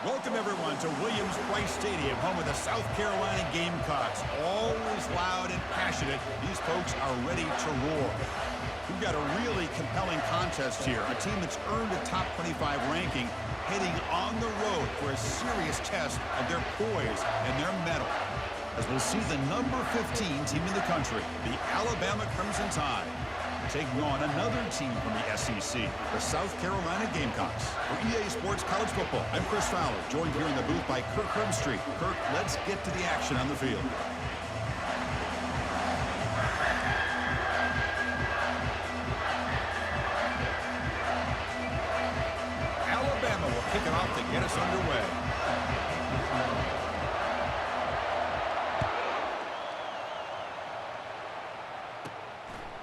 Welcome, everyone, to Williams-Brice Stadium, home of the South Carolina Gamecocks. Always loud and passionate, these folks are ready to roar. We've got a really compelling contest here. A team that's earned a top 25 ranking heading on the road for a serious test of their poise and their mettle. As we'll see the number 15 team in the country, the Alabama Crimson Tide, taking on another team from the SEC, the South Carolina Gamecocks. For EA Sports College Football, I'm Chris Fowler, joined here in the booth by Kirk Herbstreit. Kirk, let's get to the action on the field. Alabama will kick it off to get us underway.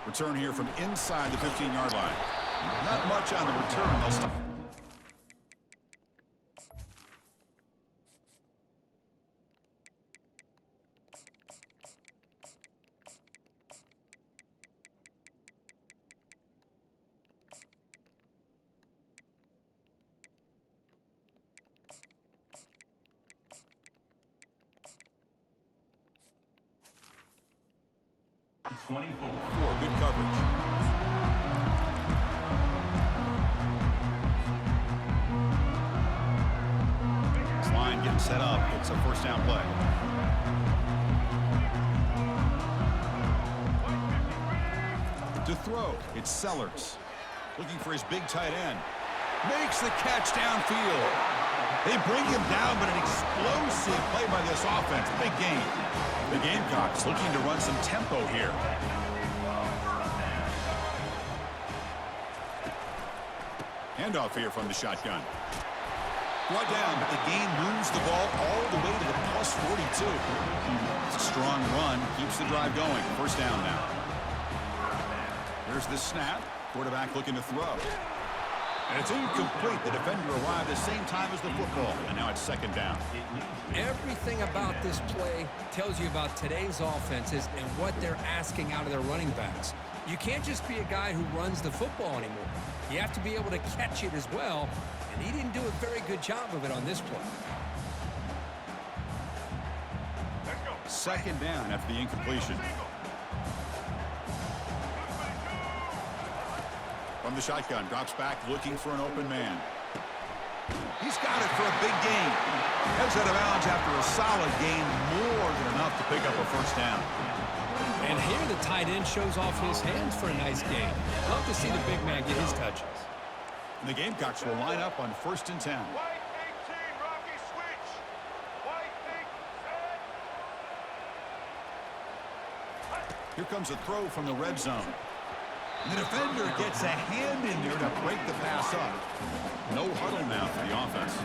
Return here from inside the 15-yard line. Not much on the return. They'll stop. Good coverage. This line getting set up. It's a first down play. To throw, it's Sellers. Looking for his big tight end. Makes the catch downfield. They bring him down, but an explosive play by this offense. Big gain. The Gamecocks looking to run some tempo here. Handoff here from the shotgun. Brought down, but the gain moves the ball all the way to the plus 42. It's a strong run, keeps the drive going. First down now. Here's the snap. Quarterback looking to throw. And it's incomplete. The defender arrived the same time as the football, and now it's second down. Everything about this play tells you about today's offenses and what they're asking out of their running backs. You can't just be a guy who runs the football anymore. You have to be able to catch it as well, and he didn't do a very good job of it on this play. Second down after the incompletion. From the shotgun, drops back looking for an open man. He's got it for a big gain. Heads out of bounds after a solid gain, more than enough to pick up a first down. And here the tight end shows off his hands for a nice gain. Love to see the big man get his touches. And the Gamecocks will line up on 1st and 10. White 18, Rocky switch. White 8, set. Here comes a throw from the red zone. And the defender gets a hand in there to break the pass up. No huddle now for the offense.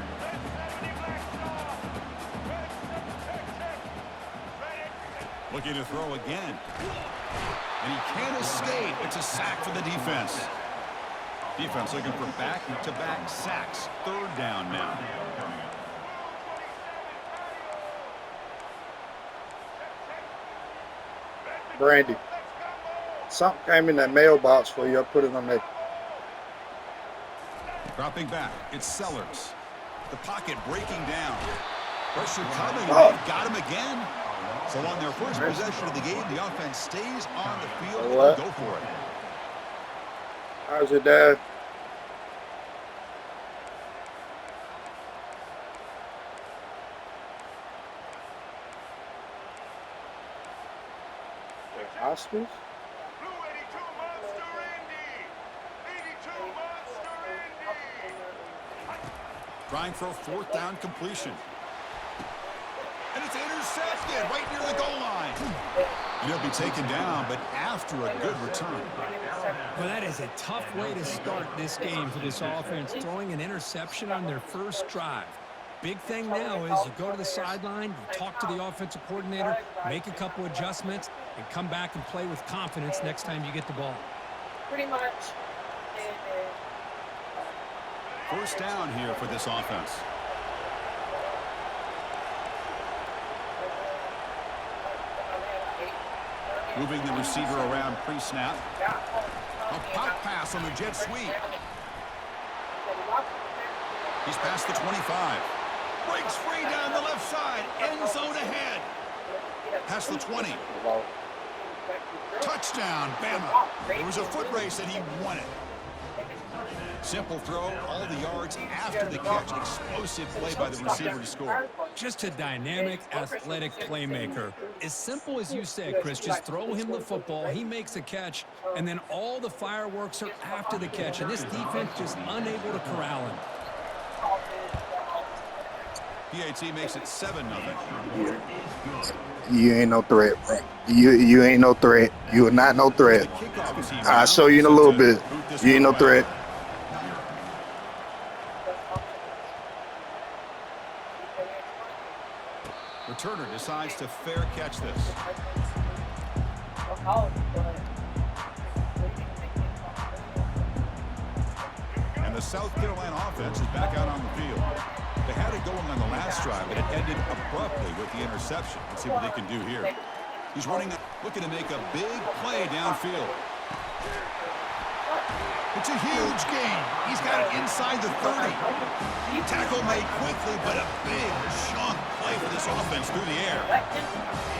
Looking to throw again. And he can't escape. It's a sack for the defense. Defense looking for back-to-back sacks. Third down now. Brandy, something came in that mailbox for you. I put it on there. Dropping back, it's Sellers. The pocket breaking down. Pressure coming, Oh. they've got him again. So on their first possession of the game, the offense stays on the field. What? Go for it. How's your dad? Hospice? Blue 82, Monster Indy. 82, Monster Indy. Trying for a fourth down completion. And it's intercepted right near the goal line. And he'll be taken down, but after a good return. Well, that is a tough way to start this game for this offense, throwing an interception on their first drive. Big thing now is you go to the sideline, you talk to the offensive coordinator, make a couple adjustments, and come back and play with confidence next time you get the ball. Pretty much. First down here for this offense. Moving the receiver around pre-snap. A pop pass on the jet sweep. He's past the 25. Breaks free down the left side. End zone ahead. Past the 20. Touchdown, Bama. It was a foot race and he won it. Simple throw, all the yards after the catch. Explosive play by the receiver to score. Just a dynamic, athletic playmaker. As simple as you said, Chris, just throw him the football, he makes a catch, and then all the fireworks are after the catch, and this defense just unable to corral him. PAT makes it 7-0. You ain't no threat. You ain't no threat. You are not no threat. I'll show you in a little bit. You ain't no threat. Returner decides to fair catch this. And the South Carolina offense is back out on the field. They had it going on the last drive, but it ended abruptly with the interception. Let's see what they can do here. He's looking to make a big play downfield. It's a huge gain. He's got it inside the 30. Tackle made quickly, but a big chunk play for this offense through the air.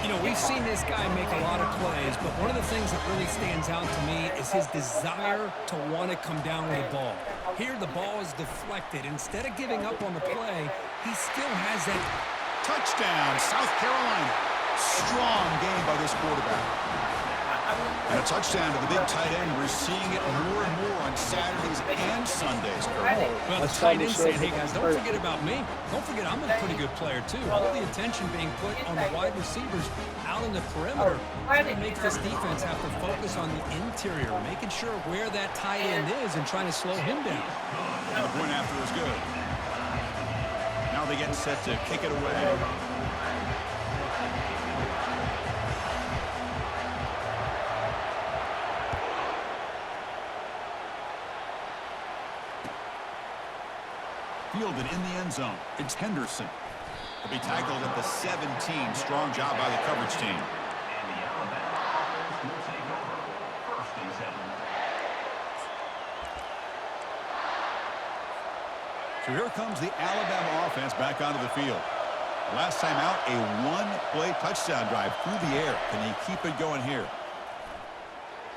You know, we've seen this guy make a lot of plays, but one of the things that really stands out to me is his desire to want to come down with the ball. Here, the ball is deflected. Instead of giving up on the play, he still has that. Touchdown, South Carolina. Strong game by this quarterback. And a touchdown to the big tight end. We're seeing it more and more on Saturdays and Sundays. Well, the tight end said, hey, guys, don't forget about me. Don't forget I'm a pretty good player, too. All the attention being put on the wide receivers out in the perimeter. It makes this defense have to focus on the interior, making sure where that tight end is and trying to slow him down. And the point after is good. Now they get set to kick it away. Fielded in the end zone. It's Henderson. He'll be tackled at the 17. Strong job by the coverage team. So here comes the Alabama offense back onto the field. Last time out, a one-play touchdown drive through the air. Can he keep it going here?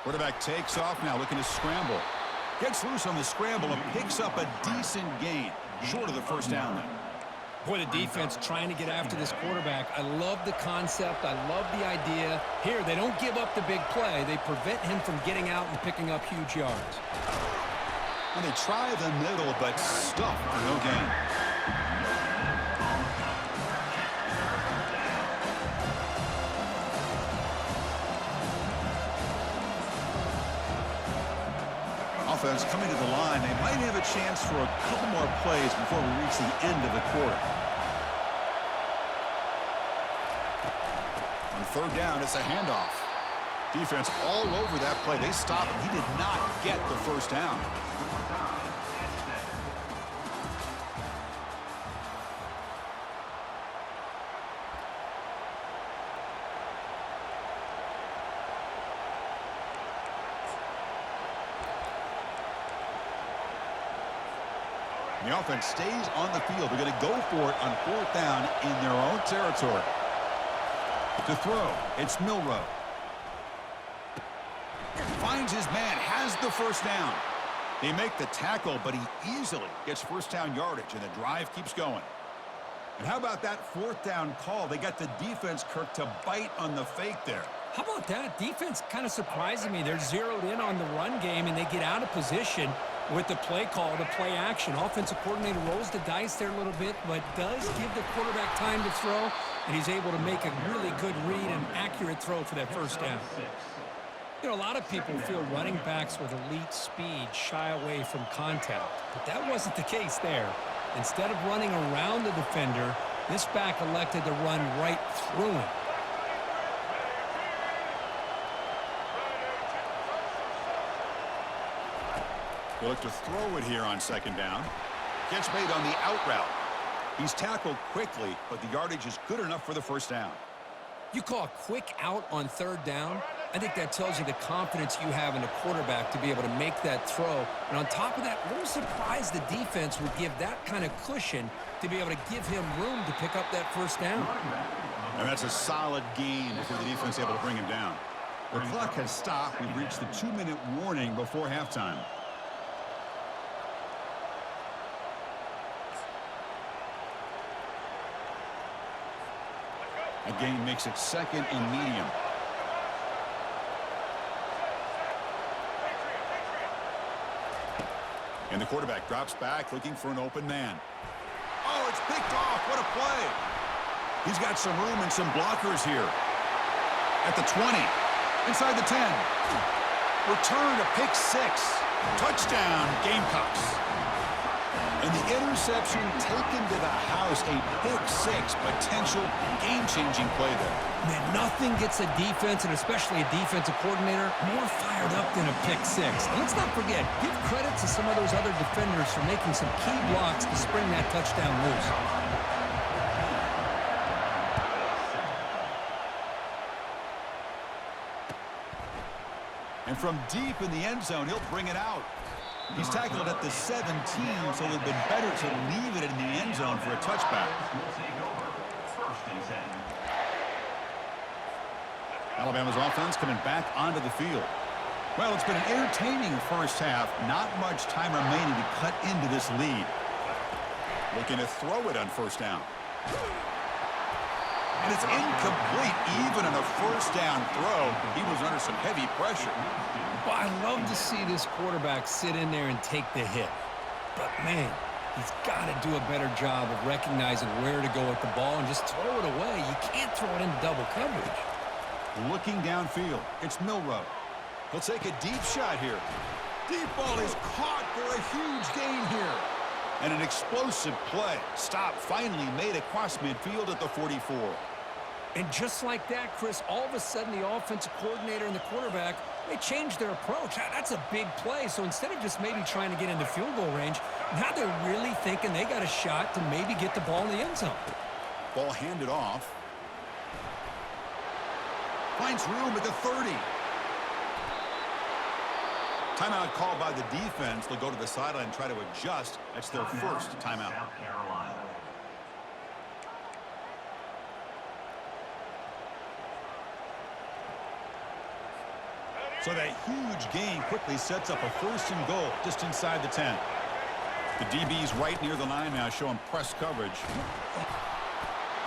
Quarterback takes off now, looking to scramble. Gets loose on the scramble and picks up a decent gain. Short of the first down then. Boy, the defense trying to get after this quarterback. I love the concept. I love the idea. Here, they don't give up the big play. They prevent him from getting out and picking up huge yards. And they try the middle, but stuff for no gain. Offense coming to the line. They might have a chance for a couple more plays before we reach the end of the quarter. On third down, it's a handoff. Defense all over that play. They stop him. He did not get the first down. The offense stays on the field. They're going to go for it on fourth down in their own territory. To throw, it's Milroe. Finds his man, has the first down. They make the tackle, but he easily gets first down yardage, and the drive keeps going. And how about that fourth down call? They got the defense, Kirk, to bite on the fake there. How about that? Defense kind of surprising me. They're zeroed in on the run game, and they get out of position with the play call, the play action. Offensive coordinator rolls the dice there a little bit, but does give the quarterback time to throw, and he's able to make a really good read and accurate throw for that first down. You know, a lot of people feel running backs with elite speed shy away from contact, but that wasn't the case there. Instead of running around the defender, this back elected to run right through him. They look to throw it here on second down. Gets made on the out route. He's tackled quickly, but the yardage is good enough for the first down. You call a quick out on third down? I think that tells you the confidence you have in a quarterback to be able to make that throw. And on top of that, a little surprised the defense would give that kind of cushion to be able to give him room to pick up that first down. And that's a solid gain before the defense able to bring him down. The clock has stopped. We've reached the 2-minute warning before halftime. A gain makes it 2nd and medium. And the quarterback drops back looking for an open man. Oh, it's picked off. What a play. He's got some room and some blockers here. At the 20. Inside the 10. Return to pick 6. Touchdown, Gamecocks. And the interception taken to the house. A pick 6 potential game-changing play there. Man, nothing gets a defense, and especially a defensive coordinator, more fired up than a pick 6. And let's not forget, give credit to some of those other defenders for making some key blocks to spring that touchdown loose. And from deep in the end zone, he'll bring it out. He's tackled at the 17, so it would have been better to leave it in the end zone for a touchback. Alabama's offense coming back onto the field. Well, it's been an entertaining first half. Not much time remaining to cut into this lead. Looking to throw it on first down. And it's incomplete even on a first down throw. He was under some heavy pressure. Well, I love to see this quarterback sit in there and take the hit. But, man, he's got to do a better job of recognizing where to go with the ball and just throw it away. You can't throw it into double coverage. Looking downfield, it's Milroe. He'll take a deep shot here. Deep ball is caught for a huge gain here. And an explosive play. Stop finally made across midfield at the 44. And just like that, Chris, all of a sudden the offensive coordinator and the quarterback, they changed their approach. That's a big play. So instead of just maybe trying to get into field goal range, now they're really thinking they got a shot to maybe get the ball in the end zone. Ball handed off. Finds room at the 30. Timeout called by the defense. They'll go to the sideline and try to adjust. That's their first timeout. So that huge gain quickly sets up a 1st and goal just inside the 10. The DB's right near the line now, showing press coverage.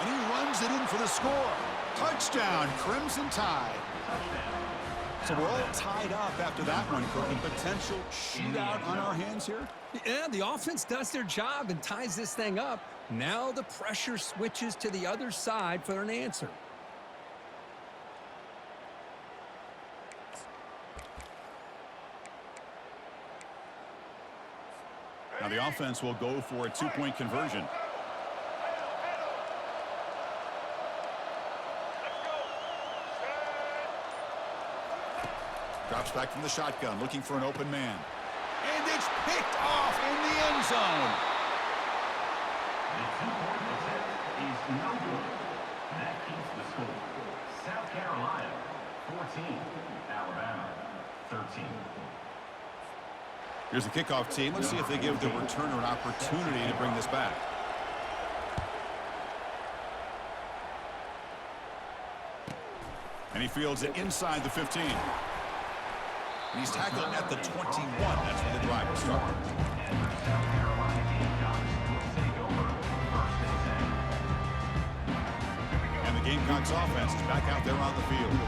And he runs it in for the score. Touchdown, Crimson Tide. So we're all tied up after that one, Kirk. A potential shootout on our hands here. Yeah, the offense does their job and ties this thing up. Now the pressure switches to the other side for an answer. Now the offense will go for a 2-point conversion. Drops back from the shotgun, looking for an open man. And it's picked off in the end zone. The 2-point attempt is no good. That keeps the score. South Carolina, 14. Alabama, 13. Here's the kickoff team. Let's see if they give the returner an opportunity to bring this back. And he fields it inside the 15. And he's tackled at the 21. That's where the drive will start. And the Gamecocks offense is back out there on the field.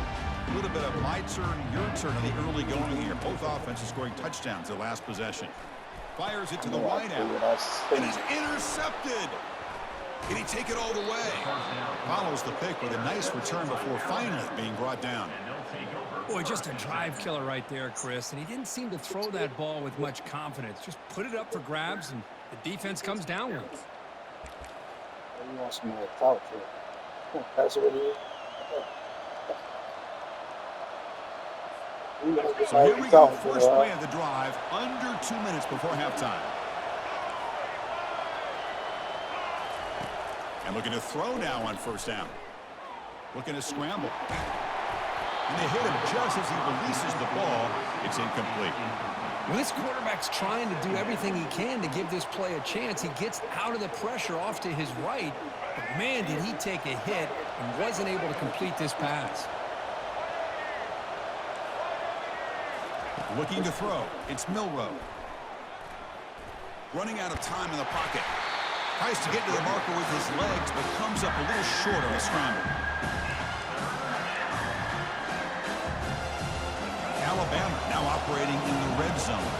A little bit of my turn, your turn in the early going here. Both offenses scoring touchdowns their last possession. Fires it to the wide out. And is intercepted. Can he take it all the way? Follows the pick with a nice return before finally being brought down. Boy, just a drive killer right there, Chris. And he didn't seem to throw that ball with much confidence. Just put it up for grabs, and the defense comes down with it. You want some more thought to it. That's what it is. So here we go, first play of the drive, under 2 minutes before halftime. And looking to throw now on first down. Looking to scramble. And they hit him just as he releases the ball. It's incomplete. Well, this quarterback's trying to do everything he can to give this play a chance. He gets out of the pressure off to his right, but man, did he take a hit and wasn't able to complete this pass. Looking to throw. It's Milroe. Running out of time in the pocket. Tries to get to the marker with his legs, but comes up a little short on the scramble. Alabama now operating in the red zone.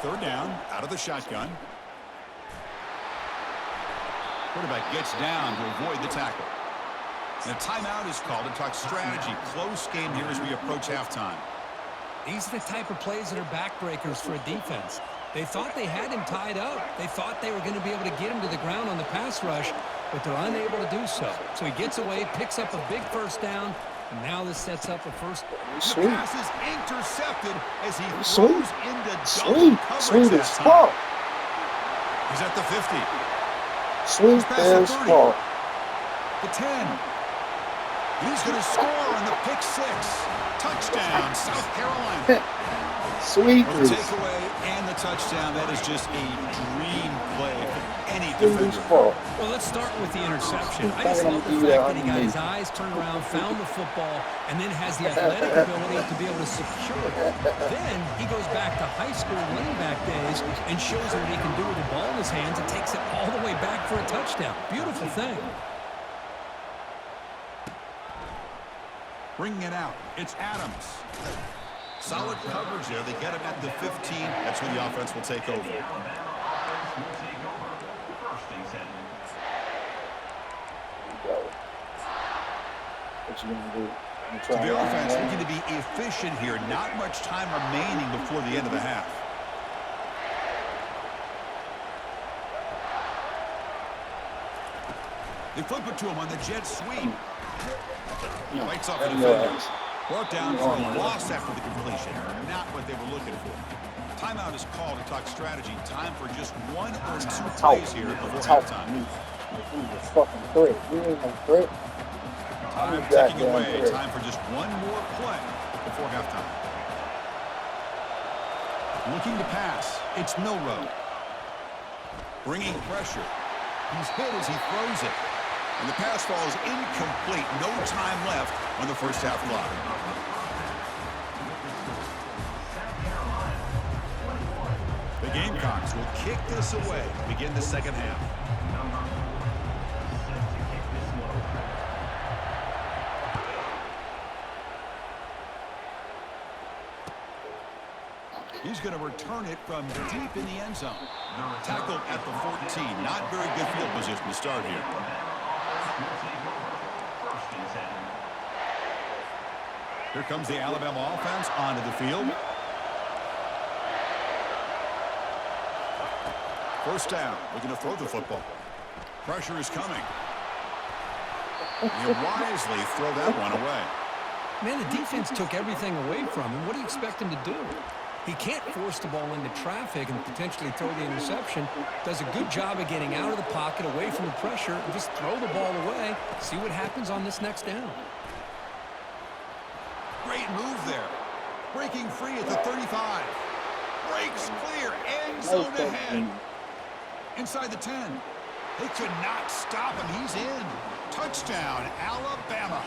Third down, out of the shotgun. Quarterback gets down to avoid the tackle. And a timeout is called to talk strategy. Close game here as we approach halftime. These are the type of plays that are backbreakers for a defense. They thought they had him tied up. They thought they were going to be able to get him to the ground on the pass rush, but they're unable to do so. So he gets away, picks up a big first down, and now this sets up a first. The pass is intercepted as he throws into double coverage Sweet that as time. fuck. He's at the 50. Sweet He's past as the 30. fuck. The 10. He's going to score on the pick six. Touchdown, South Carolina. Sweet Well, the as takeaway and the touchdown, that is just a dream play for any sweet as defender. fuck. Well, let's start with the interception. I He's just love the probably fact gonna that he do got that his eyes turned around, found the football, and then has the athletic ability to be able to secure it. Then he goes back to high school running back days and shows what he can do with the ball in his hands and takes it all the way back for a touchdown. Beautiful thing. Bringing it out, it's Adams. Solid coverage there. They get him at the 15. That's where the offense will take over. What you gonna do? You So try the and offense run looking to be efficient here. Not much time remaining before the end of the half. They flip it to him on the jet sweep. He bites off the Run defender. your ass. Brought down for a loss after the completion. Not what they were looking for. Timeout is called to talk strategy. Time for just one or two plays here before halftime. Who's a fucking threat? You ain't no threat. Time You ticking goddamn away. threat. Time for just one more play before halftime. Looking to pass. It's Milroe. Bringing pressure. He's hit as he throws it. And the pass falls incomplete. No time left on the first half clock. The Gamecocks will kick this away to begin the second half. He's going to return it from deep in the end zone. Tackled at the 14. Not very good field position to start here. Here comes the Alabama offense onto the field. First down. Looking to throw the football. Pressure is coming. You wisely throw that one away. Man, the defense took everything away from him. What do you expect him to do? He can't force the ball into traffic and potentially throw the interception. Does a good job of getting out of the pocket, away from the pressure, and just throw the ball away. See what happens on this next down. Great move there. Breaking free at the 35. Breaks clear. End zone ahead. Inside the 10. They could not stop him. He's in. Touchdown, Alabama.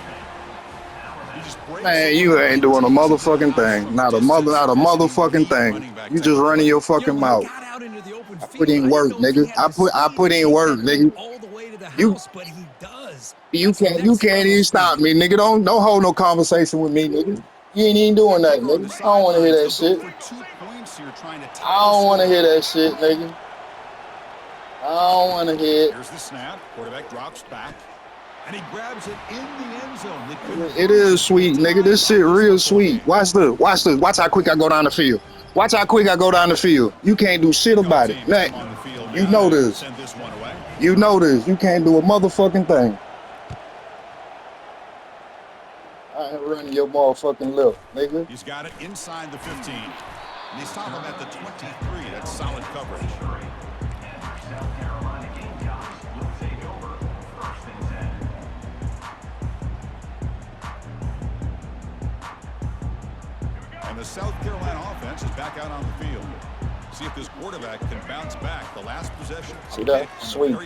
He just breaks Man, it. you ain't doing a motherfucking thing. Not a motherfucking thing. You just running your fucking mouth. I put in work, nigga. I put in work, nigga. All the way to the You- house, but he does. You That's the can't next even level stop speed. me, nigga. Don't hold no conversation with me, nigga. You ain't even doing that, Kicker on the nigga. I don't want to hear that sidelines. They'll shit. go for 2 points here, trying to tie I don't this want to one hear up. that shit, nigga. I don't want to hear it. Here's the snap. Quarterback drops back. And he grabs it in the end zone. They couldn't It is sweet, nigga. This shit real sweet. Watch this. Watch how quick I go down the field. Watch how quick I go down the field. You can't do shit about it. Team come Nothing. on the field You now know to this. Send this one away. You know this. You can't do a motherfucking thing. I ain't running your motherfucking lip, nigga. He's got it inside the 15. And they stop him at the 23. That's solid coverage. offense is back out on the field. See if this quarterback can bounce back. The last possession. See that? Sweet.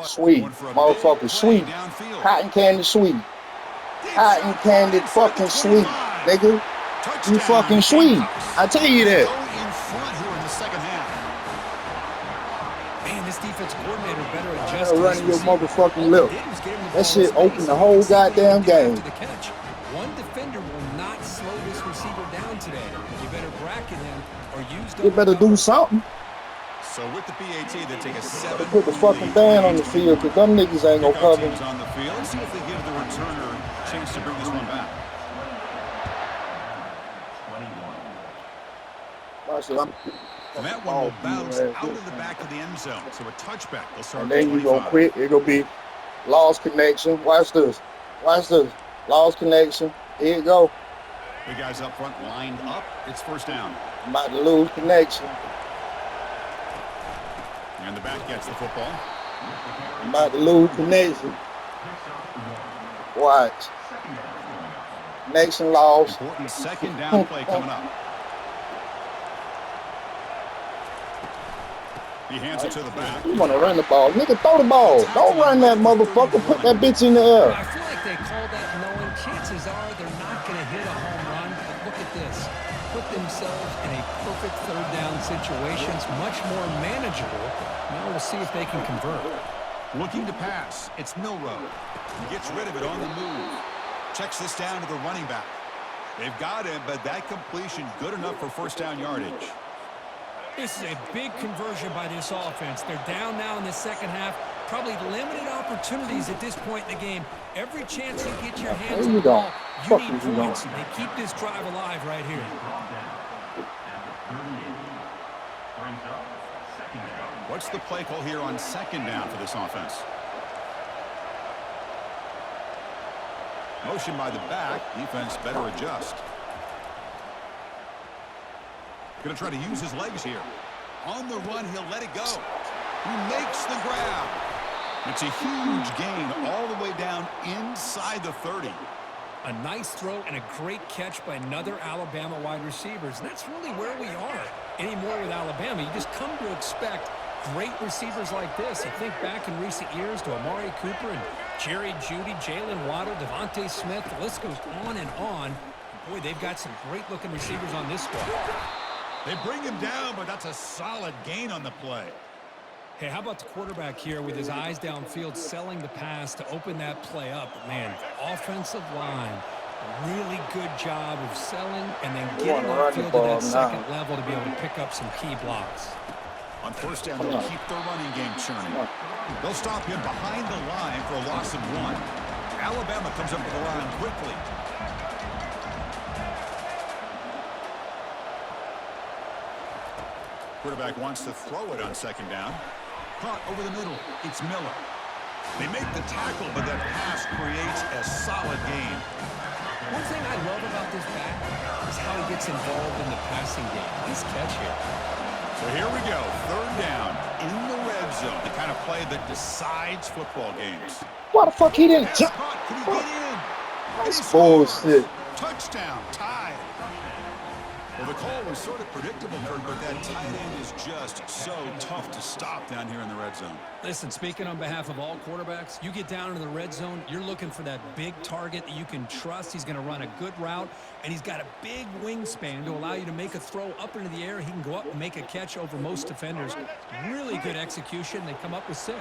Sweet. Going for a big Motherfucker, play sweet. downfield. Cotton candy sweet. Cotton candy fucking sweet, nigga. You fucking sweet. I tell you Go that. in front here in the second half. Man, this defense coordinator better adjust. Gotta to run this your receiver. motherfucking All lip. he did was get him the That ball shit in space. opened the whole See what he goddamn can do game. after the catch. One defender will not slow this receiver down today. You better bracket him or use You better do something. So with the PAT, they take a 7. Put the fucking band on the field, cause them niggas ain't gonna Kickoff cover. teams on the field. Let's see if they give the returner a chance to bring this one back. 21. Watch this. And that one will bounce out of the back of the end zone. So a touchback. They'll start And at then you gonna 25. quit. It gonna be lost connection. Watch this. Watch this. Lost connection. Here you go. The guys up front lined up. It's first down. I'm about to lose connection. And the back gets the football. I'm about to lose connection. Watch. Connection lost. Important second down play coming up. He hands it to the back. You wanna run the ball. Nigga, throw the ball. Don't run that motherfucker. Put that bitch in the air. I feel like they call that knowing chances are they're not going to hit a home run. But look at this. Put themselves in a perfect third down situation. It's much more manageable. Now we'll see if they can convert. Looking to pass. It's Milrow. He gets rid of it on the move. Checks this down to the running back. They've got him, but that completion good enough for first down yardage. This is a big conversion by this offense. They're down now in the second half. Probably limited opportunities at this point in the game. Every chance you get your hands on the ball, you need points. They keep this drive alive right here. What's the play call here on second down for this offense? Motion by the back. Defense better adjust. Going to try to use his legs here. On the run, he'll let it go. He makes the grab. It's a huge gain all the way down inside the 30. A nice throw and a great catch by another Alabama wide receivers. And that's really where we are anymore with Alabama. You just come to expect great receivers like this. You think back in recent years to Amari Cooper and Jerry Jeudy, Jalen Waddle, Devontae Smith. The list goes on and on. Boy, they've got some great-looking receivers on this squad. They bring him down, but that's a solid gain on the play. Hey, how about the quarterback here with his eyes downfield, selling the pass to open that play up? Man, the offensive line, really good job of selling and then getting upfield to that second level to be able to pick up some key blocks. On first down, they'll keep their running game churning. They'll stop him behind the line for a loss of 1. Alabama comes up with the line quickly. Quarterback wants to throw it on second down. Caught over the middle. It's Miller. They make the tackle, but that pass creates a solid gain. One thing I love about this back is how he gets involved in the passing game. Nice catch here. So here we go. Third down in the red zone. The kind of play that decides football games. Why the fuck he didn't jump? Caught. Can he get in? That's bullshit. Touchdown. Tied. Well, the call was sort of predictable, Kurt, but that tight end is just so tough to stop down here in the red zone. Listen, speaking on behalf of all quarterbacks, you get down into the red zone, you're looking for that big target that you can trust. He's going to run a good route, and he's got a big wingspan to allow you to make a throw up into the air. He can go up and make a catch over most defenders. Really good execution. They come up with 6.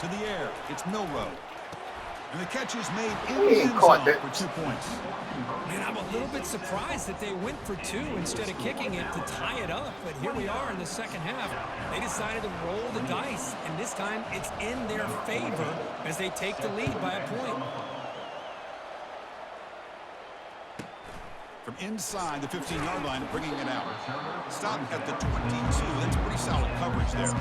To the air. It's Milrow. And the catch is made in He the ain't end caught zone that. for 2 points. Man, I'm a little bit surprised that they went for 2 instead of kicking it to tie it up. But here we are in the second half. They decided to roll the dice, and this time it's in their favor as they take the lead by a point. From inside the 15-yard line, bringing it out. Stop at the 22. That's pretty solid coverage there.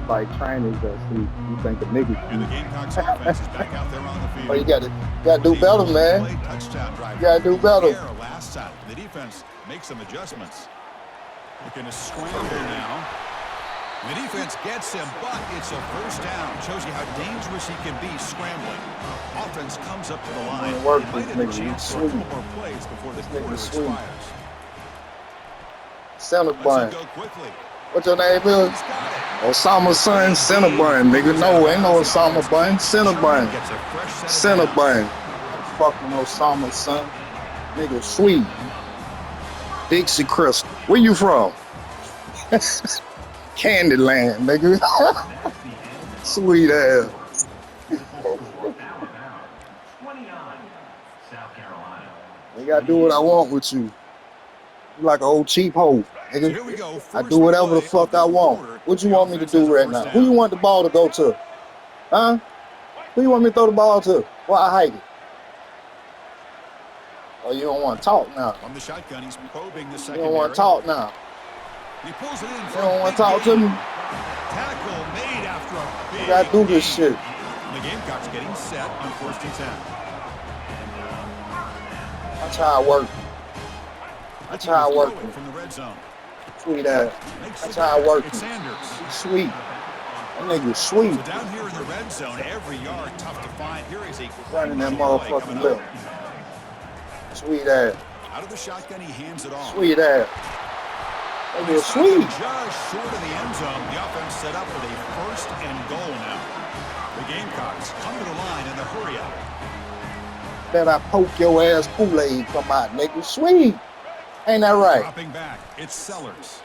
Like trainers that see you think a nigga. And the Gamecocks offense is back out there on the field. But you gotta do better, man. Touchdown drive. You gotta do better. Last time. The defense makes some adjustments. Looking to scramble now. The defense gets him, but it's a first down. Shows you how dangerous he can be scrambling. Offense comes up to the line. Man, work They might this have a nigga. chance He's for a couple sweet. more plays before the This quarter nigga's sweet. expires. Center Let's bun. go quickly. What your name is? He's got it. Osama son, center bun, nigga. No, ain't no Osama bun. Center bun. Gets a fresh set of Center downs. bun. Fucking Osama son. Nigga, sweet. Dixie Crystal. Where you from? Candyland, nigga. Sweet ass. Alabama, 29, South Carolina. You gotta do what I want with you. You like an old cheap hoe, So nigga. here we go. I First do whatever the play fuck of the I want. quarter. What you The want me to offense has do a right first now? Who you down. want the ball to go to? Huh? Who you want me to throw the ball to? Well, I hate it. Oh, you don't want to talk now. From the shotgun, he's probing the You secondary. don't want to talk now. He pulls it in You for don't a want big to talk to gain. me. Tackle made after a big You gotta do this gain. shit. The Gamecocks getting set on 1st and 10. That's how I work. That's how I work. Throw it from the red zone. Sweet ass. Makes That's the how I grab. work. It's Sanders. Sweet. That nigga sweet. So down here in the red zone, every yard tough to find. Here is a Running that crucial play motherfucking coming lip. up. Sweet ass. Out of the shotgun, he hands it off. Sweet ass. Nigga He's sweet. just short of the end zone. The offense set up with a 1st and goal now. The Gamecocks come to the line in the hurry up. Then I poke your ass Kool-Aid come out, nigga. Sweet. Ain't that right? Dropping back, it's Sellers.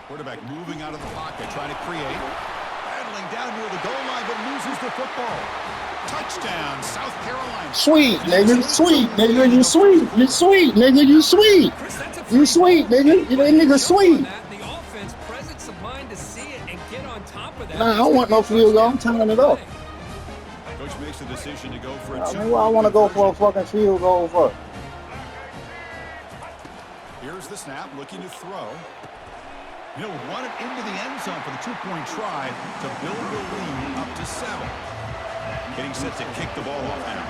Quarterback moving out of the pocket, trying to create. Battling down near the goal line, but loses the football. Touchdown, South Carolina. Sweet, nigga. Sweet, nigga. You sweet. You sweet, nigga. You sweet. Chris, that's a You free sweet, ball. nigga. You that nigga sweet. The offense, presence of mind to see it and get on top of that. Nah, I don't want no field goal. I'm tying it up. Coach makes the decision to go for a I two. mean, what I want to go for a fucking field goal for? Here's the snap, looking to throw. He'll run it into the end zone for the 2-point try to build the lead up to 7. Getting set to kick the ball off now.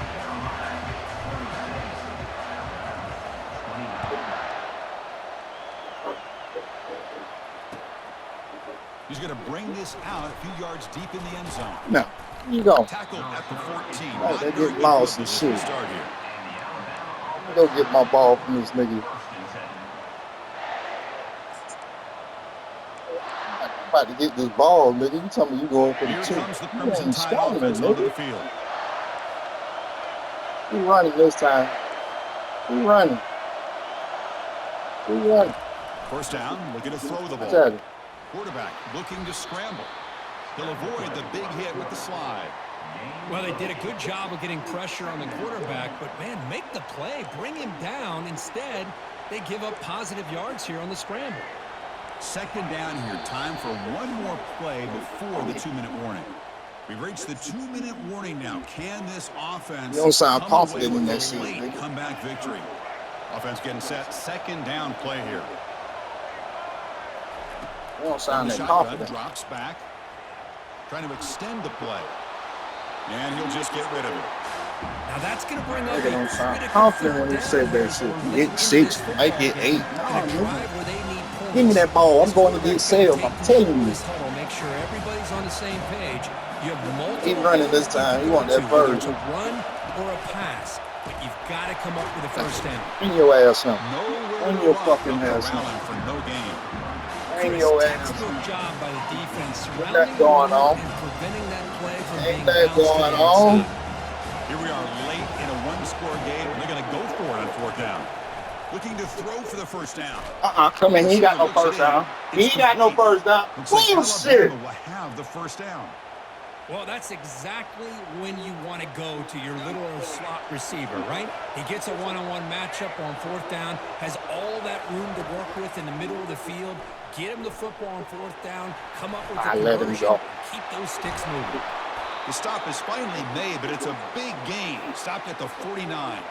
He's going to bring this out a few yards deep in the end zone. No. You go. Tackled at the 14. Oh, Not they very get good lost field and position to shit. start here. Go get my ball from this nigga. I'm about to get this ball, nigga. You tell me you going for the Here 2. comes the You Crimson ain't Tide scoring, offense onto the nigga. field. Who running this time? Who running? Who running? First down, looking to throw the What's ball. that? Quarterback looking to scramble. He'll avoid the big hit with the slide. Well, they did a good job of getting pressure on the quarterback, but, man, make the play. Bring him down. Instead, they give up positive yards here on the scramble. 2nd down here. Time for one more play before the 2-minute warning. We've reached the 2-minute warning now. Can this offense You don't sound come away confident with in that a shit, late nigga. comeback victory? Offense getting set. 2nd down play here. You don't From sound the that shotgun, confident. drops back. Trying to extend the play. And he'll just get rid of it. Now, that's going to bring up Nigga don't a sound critical confident third when he down said that here shit. for Get late 6, into this make football it 8. game. No, In a nigga. drive where they need points. Give me that ball. I'm going to get This sales. I'm quarterback's telling gonna you. take this huddle, make sure everybody's on the same page. You have multiple Keep running this things time. to You go want that to, whether first. it's a run or a pass, but you've got to come up with a first down. Bring your ass home. Nowhere Bring to your run fucking after ass home. rallying for no gain. Bring Chris, your ass textbook home. job by the defense, that surrounding the going runner on? and preventing that play from Ain't being that bounced to going the on? outside. Here we are late in a one-score game. They're going to go for it on 4th down. Looking to throw for the first down. Come in. He ain't got no first down. He ain't got no first down. Looks like Bullshit. Alabama will have the first down. Well, that's exactly when you want to go to your little slot receiver, right? He gets a one-on-one matchup on 4th down, has all that room to work with in the middle of the field. Get him the football on 4th down, come up with a I let him conversion, go. keep those sticks moving. The stop is finally made, but it's a big gain. Stopped at the 49.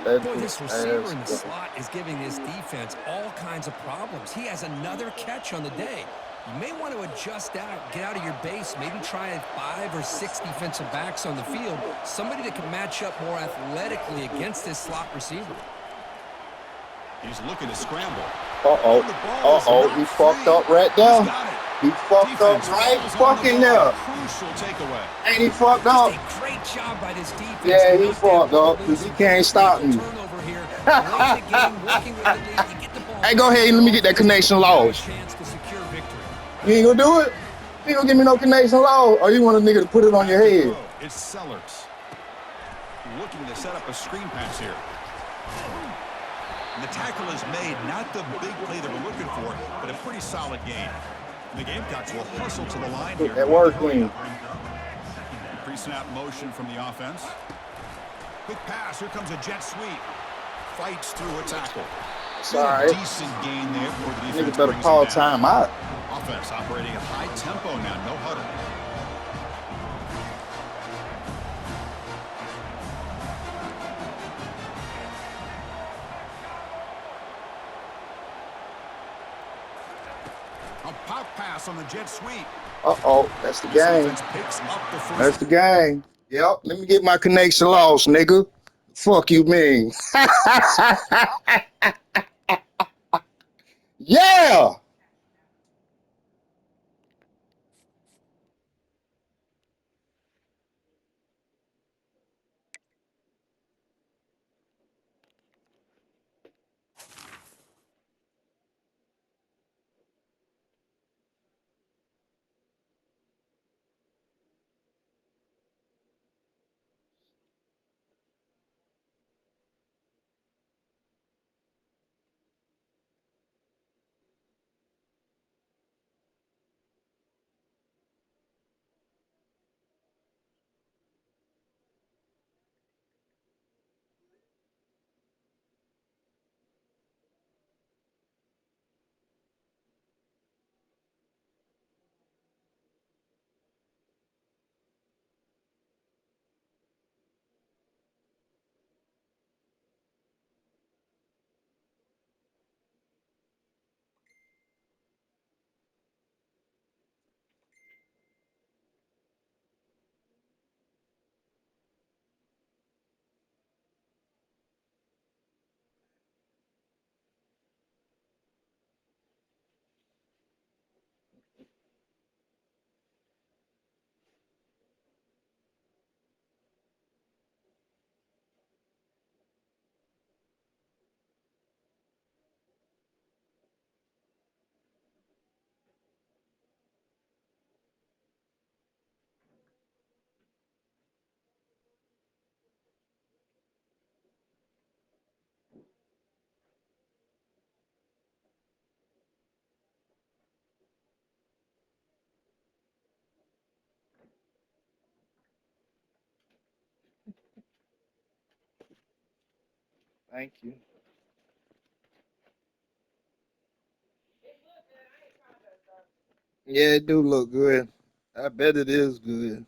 Let Boy, his this receiver ass in the go. slot is giving this defense all kinds of problems. He has another catch on the day. You may want to adjust out, get out of your base, maybe try 5 or 6 defensive backs on the field, somebody that can match up more athletically against this slot receiver. He's looking to scramble. Uh-oh. The ball is Uh-oh. not He fucked free. up right He's there. got it. He fucked up Defense right falls on the fucking ball. there. Crucial takeaway. Ain't he fucked Just up? a great job by this defense. Yeah, to he knock that fucked ball up because loose he and can't force a stop legal me. turnover here. Late in the game, working with the lead, you get the ball Hey, go back, ahead and let me get that connection lost. chance to secure victory. You ain't gonna do it? You ain't gonna give me no connection lost? Or you want a nigga to put it on Back your to head? throw. It's Sellers. Looking to set up a screen pass here. And the tackle is made. Not the big play that we're looking for, but a pretty solid game. And the Gamecocks will hustle to the line here. Put that work in. Pre-snap motion from the offense. Quick pass. Here comes a jet sweep. Fights through a tackle. It's all right. Decent gain there for the defense. Nigga better brings call him down. time out. Offense operating at high tempo now. No huddle. A pop pass on the jet sweep. Uh-oh, that's the This game. offense picks up the first. That's the game. Yep, let me get my connection lost, nigga. Fuck you mean. Yeah! Thank you. Yeah, it do look good. I bet it is good.